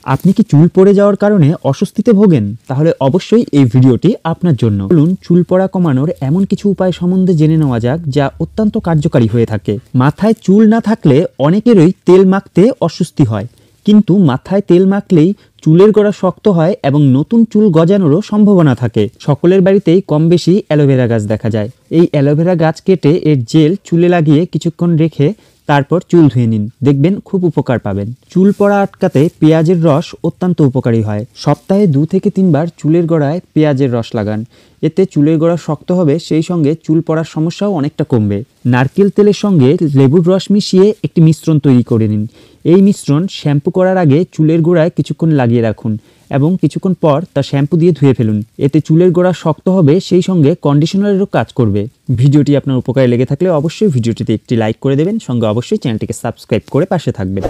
আপনি কি চুল পড়ে যাওয়ার কারণে অস্বস্তিতে ভোগেন? তাহলে অবশ্যই এই ভিডিওটি আপনার জন্য। চলুন চুল পড়া কমানোর এমন কিছু উপায় সম্বন্ধে জেনে নেওয়া যাক যা অত্যন্ত কার্যকারী হয়ে থাকে। মাথায় চুল না থাকলে অনেকেরই তেল মাখতে অস্বস্তি হয়, কিন্তু মাথায় তেল মাখলেই চুলের গোড়া শক্ত হয় এবং নতুন চুল গজানোরও সম্ভাবনা থাকে। সকলের বাড়িতেই কম বেশি অ্যালোভেরা গাছ দেখা যায়। এই অ্যালোভেরা গাছ কেটে এর জেল চুলে লাগিয়ে কিছুক্ষণ রেখে তারপর চুল ধুয়ে নিন, দেখবেন খুব উপকার পাবেন। চুল পড়া আটকাতে পেঁয়াজের রস অত্যন্ত উপকারী হয়। সপ্তাহে 2 থেকে 3 বার চুলের গোড়ায় পেঁয়াজের রস লাগান, এতে চুলের গোড়া শক্ত হবে, সেই সঙ্গে চুল পড়ার সমস্যাও অনেকটা কমবে। নারকেল তেলের সঙ্গে লেবুর রস মিশিয়ে একটি মিশ্রণ তৈরি করে নিন। এই মিশ্রণ শ্যাম্পু করার আগে চুলের গোড়ায় কিছুক্ষণ লাগিয়ে রাখুন এবং কিছুক্ষণ পর তা শ্যাম্পু দিয়ে ধুয়ে ফেলুন। এতে চুলের গোড়া শক্ত হবে, সেই সঙ্গে কন্ডিশনারেরও কাজ করবে। ভিডিওটি আপনার উপকারে লেগে থাকলে অবশ্যই ভিডিওটিতে একটি লাইক করে দেবেন, সঙ্গে অবশ্যই চ্যানেলটিকে সাবস্ক্রাইব করে পাশে থাকবেন।